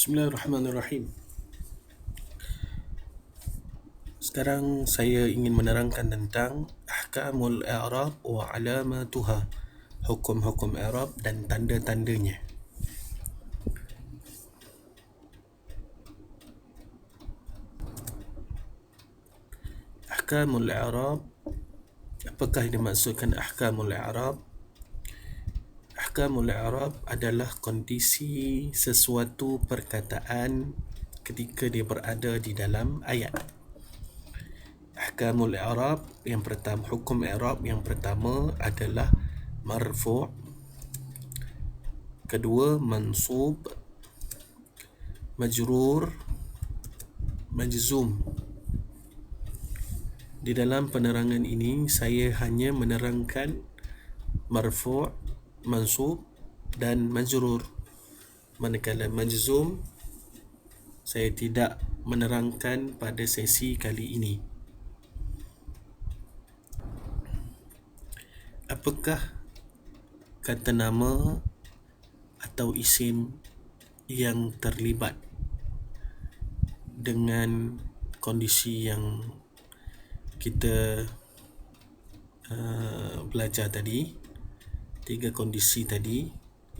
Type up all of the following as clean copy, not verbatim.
Bismillahirrahmanirrahim. Sekarang saya ingin menerangkan tentang ahkamul i'rab wa alamatuha, hukum-hukum i'rab dan tanda-tandanya. Ahkamul i'rab, apakah yang dimaksudkan ahkamul i'rab? Ahkamul i'rab adalah kondisi sesuatu perkataan ketika dia berada di dalam ayat. Ahkamul i'rab yang pertama, hukum i'rab yang pertama adalah marfu', kedua mansub, majrur, majzum. Di dalam penerangan ini saya hanya menerangkan marfu', mansub dan majrur. Manakala majzum saya tidak menerangkan pada sesi kali ini. Apakah kata nama atau isim yang terlibat dengan kondisi yang kita belajar tadi, tiga kondisi tadi,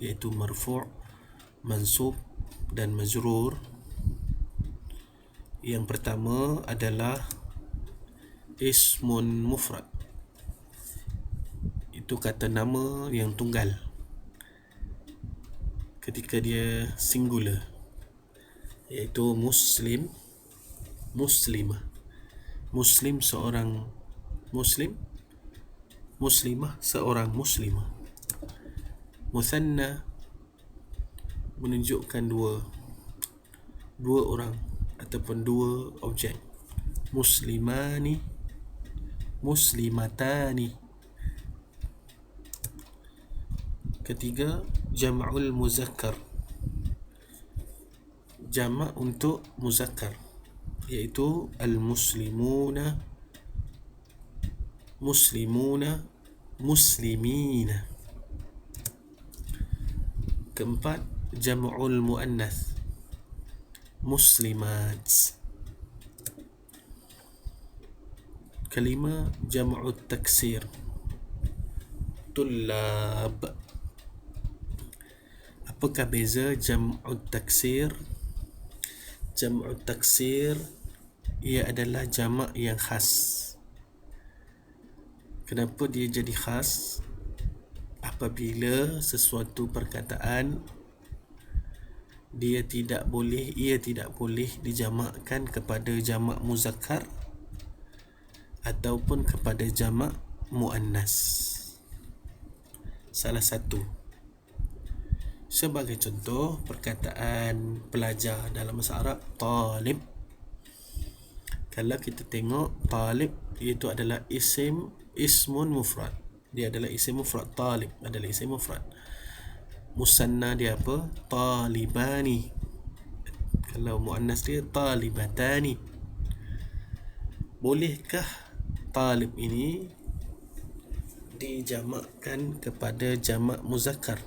iaitu marfu', mansub dan majrur. Yang pertama adalah ismun mufrad, itu kata nama yang tunggal ketika dia singular, iaitu muslim, muslimah. Muslim seorang muslim, muslimah seorang muslimah. Muthanna menunjukkan dua orang ataupun dua objek. Muslimani, muslimatani. Ketiga, jam'ul muzakkar, jamak untuk muzakkar, iaitu al-muslimuna, muslimuna, muslimina. Keempat, jam'ul muannath, muslimat. Kelima, jam'ul taksir, tullab. Apakah beza jam'ul taksir? Jam'ul taksir, ia adalah jamak yang khas. Kenapa dia jadi khas? Apabila sesuatu perkataan ia tidak boleh dijamakkan kepada jamak muzakkar ataupun kepada jamak muannas. Salah satu. Sebagai contoh, perkataan pelajar dalam bahasa Arab, talib. Kalau kita tengok, talib itu adalah ismun mufrad. Dia adalah isim mufrad. Talib adalah isim mufrad. Musanna dia apa? Talibani. Kalau muannas dia talibatani. Bolehkah talib ini dijamakkan kepada jamak muzakkar?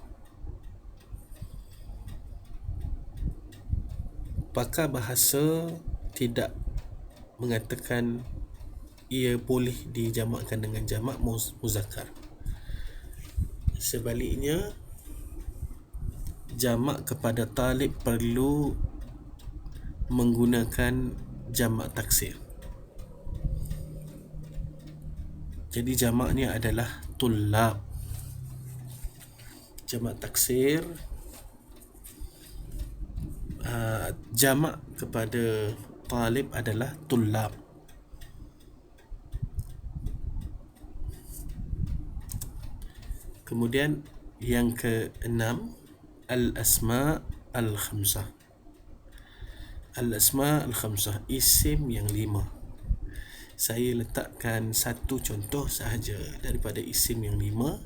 Pakar bahasa tidak mengatakan ia boleh dijamakkan dengan jamak muzakkar. Sebaliknya, jamak kepada talib perlu menggunakan jamak taksir. Jadi jamaknya adalah tullab. Jamak taksir, jamak kepada talib adalah tullab. Kemudian yang keenam, al-asma al-khamsah. Al-asma al-khamsah, isim yang 5. Saya letakkan satu contoh sahaja daripada isim yang 5.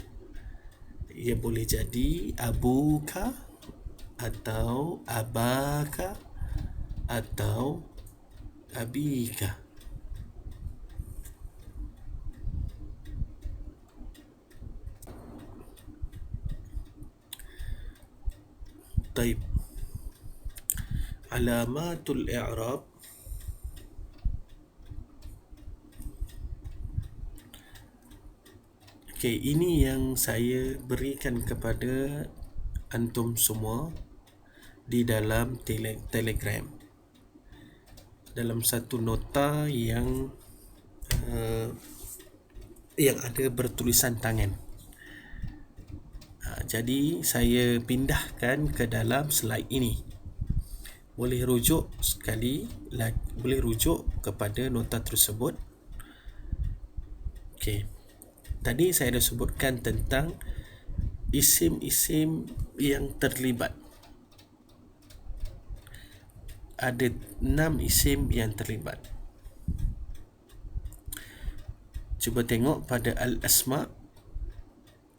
Ia boleh jadi abuka atau abaka atau abika. Taib. alamatul i'rab okey, ini yang saya berikan kepada antum semua di dalam Telegram, dalam satu nota yang ada bertulisan tangan. Jadi saya pindahkan ke dalam slide ini. Boleh rujuk boleh rujuk kepada nota tersebut. Okey. Tadi saya dah sebutkan tentang isim-isim yang terlibat. Ada 6 isim yang terlibat. Cuba tengok pada al-asma.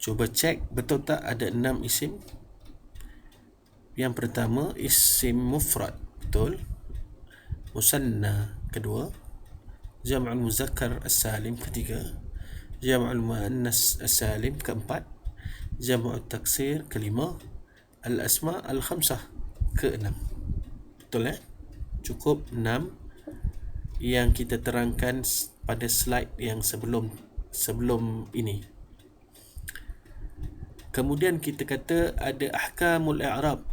Cuba cek betul tak ada 6 isim. Yang pertama isim mufrad, betul. Musanna kedua, jam'ul muzakkar as-salim ketiga, jam'ul muannas as-salim keempat, jam'ul taksir kelima, al-asma al-khamsah keenam. Betul Cukup 6 yang kita terangkan pada slide yang sebelum ini. Kemudian kita kata ada ahkamul i'rab,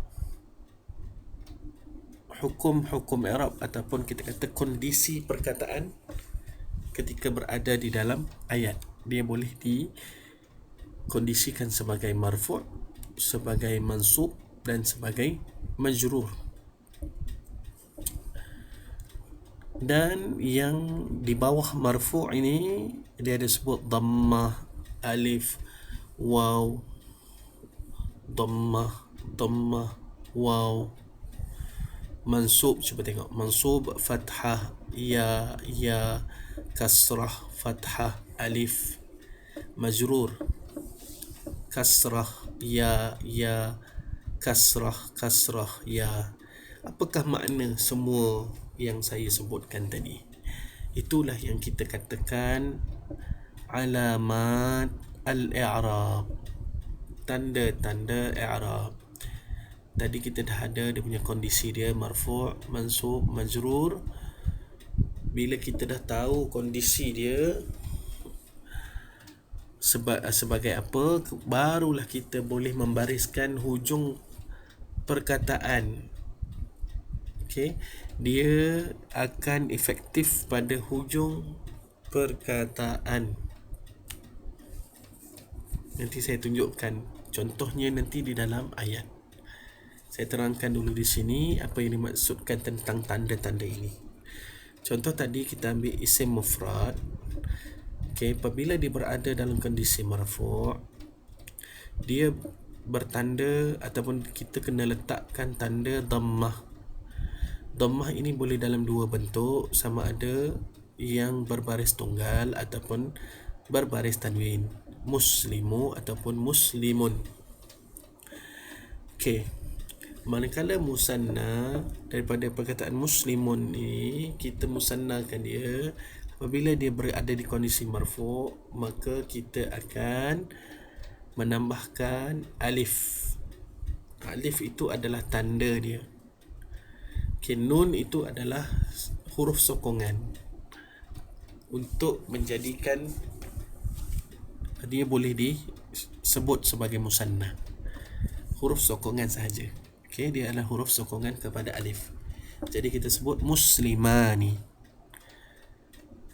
hukum-hukum i'rab ataupun kita kata kondisi perkataan ketika berada di dalam ayat. Dia boleh dikondisikan sebagai marfu', sebagai mansub dan sebagai majrur. Dan yang di bawah marfu' ini dia ada sebut dhammah, alif, waw, dhammah, waw. Mansub, cuba tengok. Mansub fathah ya, kasrah fathah alif. Majrur kasrah ya, kasrah ya. Apakah makna semua yang saya sebutkan tadi? Itulah yang kita katakan alamat al-i'rab, tanda-tanda i'rab. Tadi kita dah ada dia punya kondisi dia, marfu', mansub, majrur. Bila kita dah tahu kondisi dia sebagai apa, barulah kita boleh membariskan hujung perkataan. Okey, dia akan efektif pada hujung perkataan. Nanti saya tunjukkan contohnya nanti di dalam ayat. Saya terangkan dulu di sini apa yang dimaksudkan tentang tanda-tanda ini. Contoh tadi kita ambil isim mufrad. Okey, apabila dia berada dalam kondisi marfu', dia bertanda ataupun kita kena letakkan tanda dhammah. Dhammah ini boleh dalam dua bentuk, sama ada yang berbaris tunggal ataupun berbaris tanwin, muslimu ataupun muslimun. Okey, manakala musanna, daripada perkataan muslimun ni kita musannakan dia apabila dia berada di kondisi marfu', maka kita akan menambahkan alif. Alif itu adalah tanda dia. Okay, nun itu adalah huruf sokongan untuk menjadikan dia boleh disebut sebagai musanna. Huruf sokongan sahaja. Okay, dia adalah huruf sokongan kepada alif. Jadi kita sebut muslimani.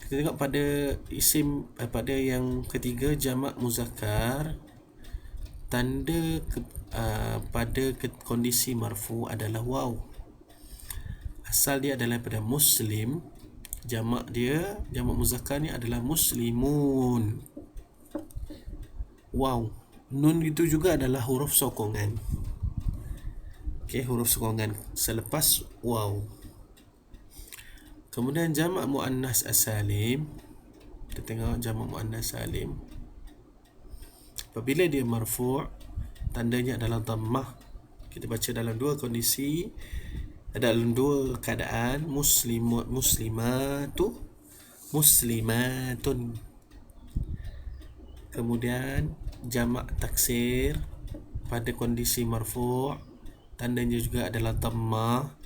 Kita tengok pada isim, pada yang ketiga jamak muzakkar, tanda pada kondisi marfu adalah waw. Asal dia adalah pada muslim, jamak muzakkar ni adalah muslimun. Waw, nun itu juga adalah huruf sokongan. Okey, huruf sokongan selepas waw. Kemudian jamak muannas as-salim. Kita tengok jamak muannas salim. Apabila dia marfu', tandanya adalah dhammah. Kita baca dalam dua kondisi, dalam dua keadaan, muslimatu, muslimatun. Kemudian jamak taksir pada kondisi marfu', tandanya juga adalah dhammah.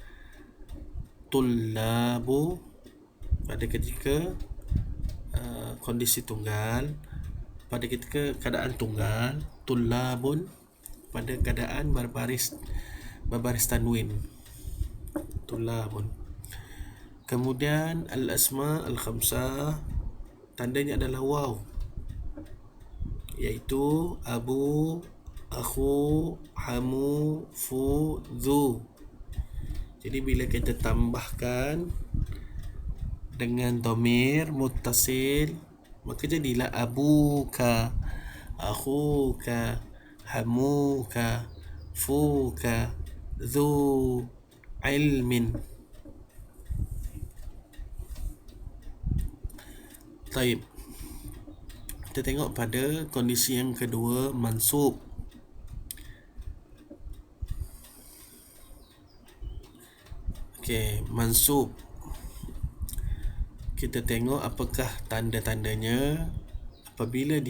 tullabu pada ketika kondisi tunggal, pada ketika keadaan tunggal, tullabun pada keadaan berbaris tanwin, tullabun. Kemudian al-asma al-khamsah tandanya adalah waw, iaitu abu, akhu, hamu, fu, dhu. Jadi bila kita tambahkan dengan dhamir muttasil, maka jadilah abuka, akhuka, hamuka, fuka, dhu ilmin. Taib. Kita tengok pada kondisi yang kedua, mansub. Okey, mansub. Kita tengok apakah tanda-tandanya apabila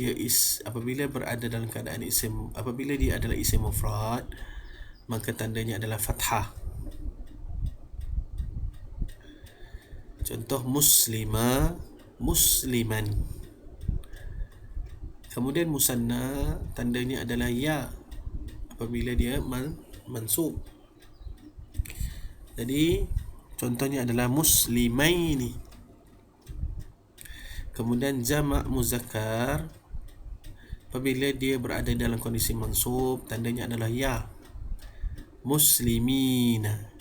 berada dalam keadaan isim, apabila dia adalah isim mufrad, maka tandanya adalah fathah. Contoh muslima, musliman. Kemudian musanna tandanya adalah ya apabila dia mansub. Jadi contohnya adalah muslimaini. Kemudian jamak muzakkar apabila dia berada dalam kondisi mansub, tandanya adalah ya, muslimina,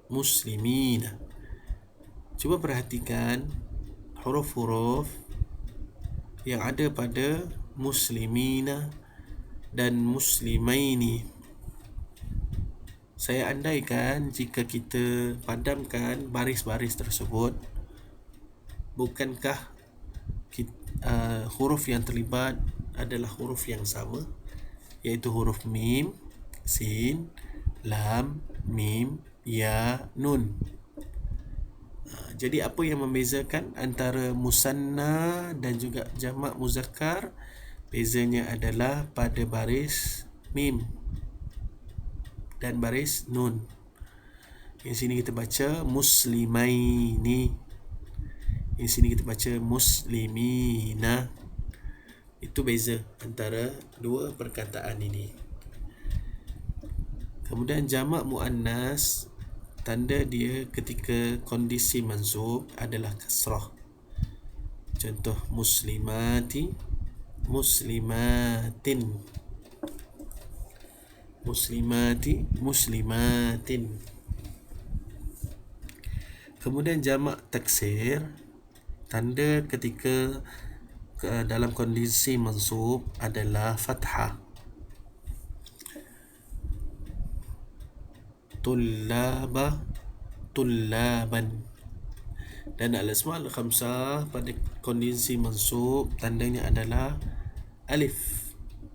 muslimina. Cuba perhatikan huruf-huruf yang ada pada muslimina dan muslimaini. Saya andaikan jika kita padamkan baris-baris tersebut, bukankah huruf yang terlibat adalah huruf yang sama, iaitu huruf mim, sin, lam, mim, ya, nun. Jadi apa yang membezakan antara musanna dan juga jamak muzakkar? Bezanya adalah pada baris mim dan baris nun. Yang sini kita baca muslimaini, yang sini kita baca muslimina. Itu beza antara dua perkataan ini. Kemudian jamak muannas, tanda dia ketika kondisi mansub adalah kasrah. Contoh muslimati, muslimatin, muslimati, muslimatin. Kemudian jamak taksir, tanda ketika dalam kondisi mansub adalah fathah. Tullaba, tullaban. Dan al-asma al-khamsah pada kondisi mansub tandanya adalah alif,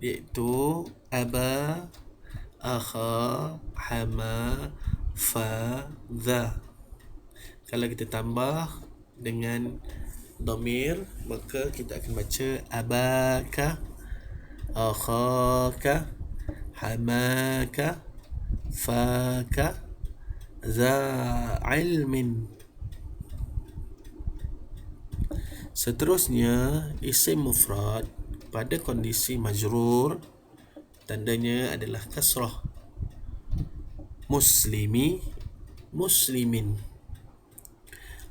iaitu aba, akha, hama, fa, dha. Kalau kita tambah dengan dhamir, maka kita akan baca abaka, akhaka, hamaka, faka, za ilmin. Seterusnya, isim mufrad pada kondisi majrur tandanya adalah kasrah. Muslimi, muslimin.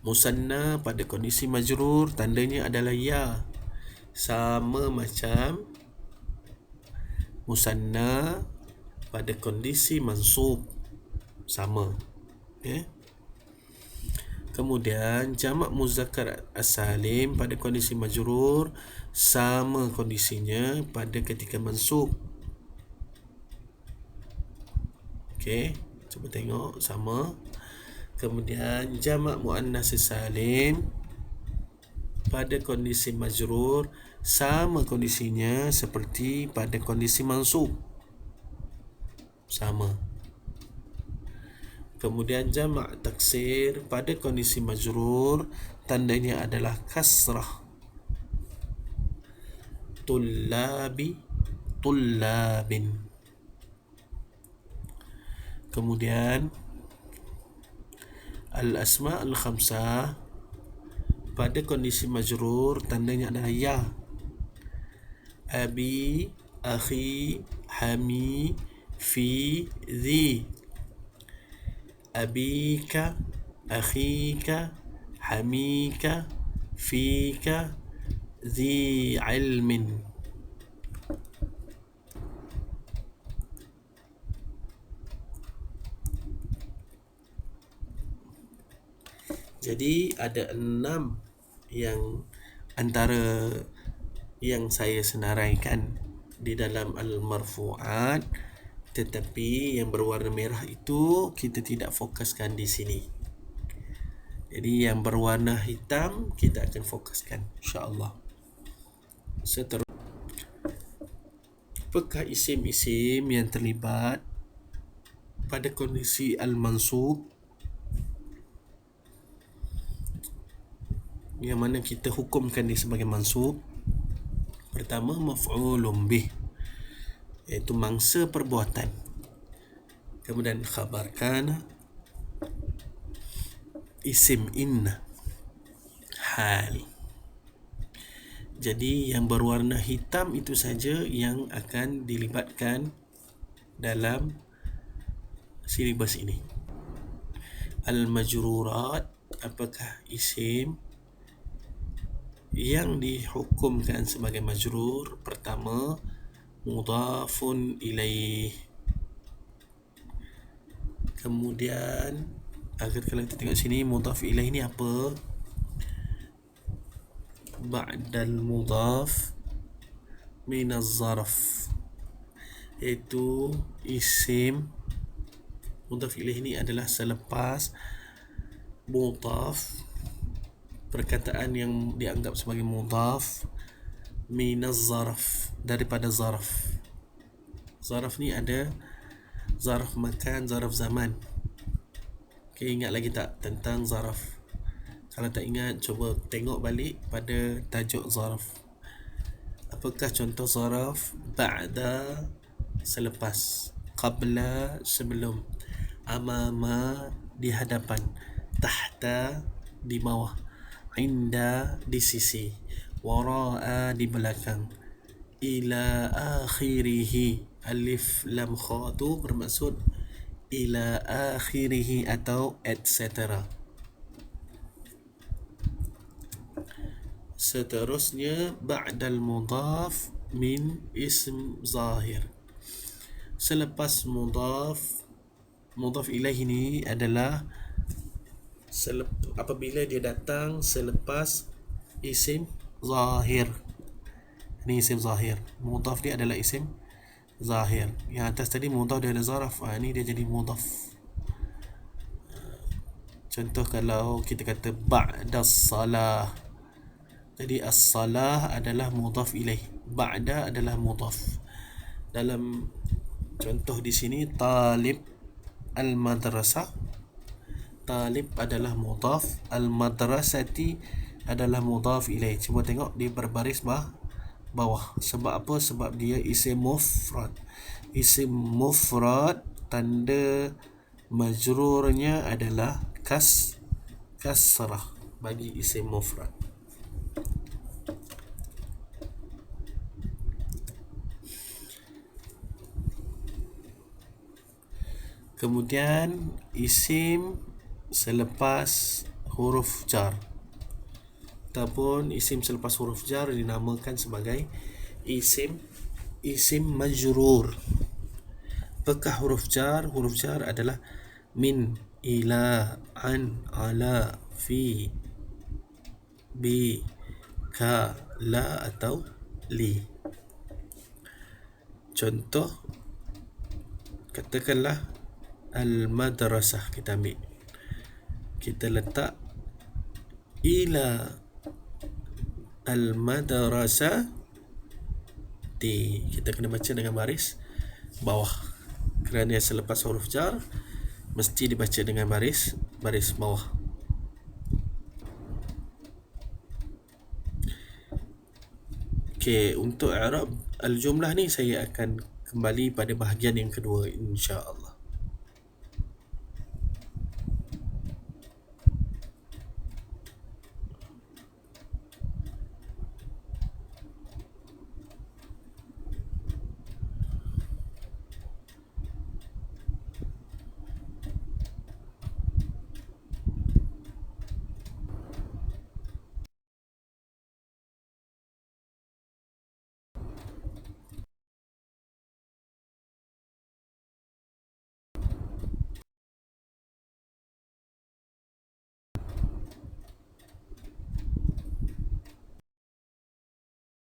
Musanna pada kondisi majrur tandanya adalah ya, sama macam musanna pada kondisi mansub, sama. Okay. Kemudian jamak muzakkar as-salim pada kondisi majrur sama kondisinya pada ketika mansub. Okey, cuba tengok sama. Kemudian jamak muannas salim pada kondisi majrur sama kondisinya seperti pada kondisi mansub, sama. Kemudian jamak taksir pada kondisi majrur tandanya adalah kasrah. Tullabi, tullabin. Kemudian Al-asma' al-khamsah pada kondisi majrur tandanya adalah ya. Abi, akhi, hami, fi, zi. Abika, akhika, hamika, fika, zi ilmin. Jadi ada 6 yang antara yang saya senaraikan di dalam al-marfu'at, tetapi yang berwarna merah itu kita tidak fokuskan di sini. Jadi yang berwarna hitam kita akan fokuskan, insya-Allah. Seterusnya, apakah isim-isim yang terlibat pada kondisi al-mansub yang mana kita hukumkan dia sebagai mansub? Pertama, maf'ulun bih, iaitu mangsa perbuatan. Kemudian khabar kana, isim inna, hal. Jadi yang berwarna hitam itu saja yang akan dilibatkan dalam silibus ini. Al-majrurat, apakah isim yang dihukumkan sebagai majrur? Pertama, mudhafun ilaih. Kemudian agar kalau kita tengok sini, mudhaf ilaih ni apa? Ba'dal mudhaf min az-zarf, iaitu isim mudhaf ilaih ni adalah selepas mudhaf, perkataan yang dianggap sebagai mudhaf min az-zarf, daripada zarf. Zarf ni ada zarf makan, zarf zaman. Okay, ingat lagi tak tentang zarf? Kalau tak ingat, cuba tengok balik pada tajuk zarf. Apakah contoh zarf? Ba'da, selepas. Qabla, sebelum. Amama, di hadapan. Tahta, di bawah. Inda, di sisi. Wara'a, di belakang. Ila akhirihi, alif lam kha tu bermaksud ila akhirihi atau etc. Seterusnya, ba'dal mudhaf min ism zahir. Selepas mudhaf, mudhaf ilaih ini adalah apabila dia datang selepas isim zahir. Ini isim zahir. Mudhaf dia adalah isim zahir. Yang atas tadi mudhaf dia ada zaraf. Ini dia jadi mudhaf. Contoh kalau kita kata ba'das salah. Jadi as-salah adalah mudhaf ilaih. Ba'da adalah mudhaf. Dalam contoh di sini, talib al-madrasah. Talib adalah mudhaf, al-madrasati adalah mudhaf ilaih. Cuba tengok di berbaris bawah. Sebab apa? Sebab dia isim mufrad. Isim mufrad, tanda majrurnya adalah kasrah bagi isim mufrad. Kemudian isim selepas huruf jar ataupun isim selepas huruf jar dinamakan sebagai isim majrur. Apakah huruf jar? Huruf jar adalah min, ila, an, ala, fi, bi, ka, la atau li. Contoh, katakanlah al-madrasah, kita ambil, kita letak ila al-madrasah kita kena baca dengan baris bawah, kerana selepas huruf jar mesti dibaca dengan baris bawah. Okey, untuk i'rab al-jumlah ni saya akan kembali pada bahagian yang kedua, insya-Allah.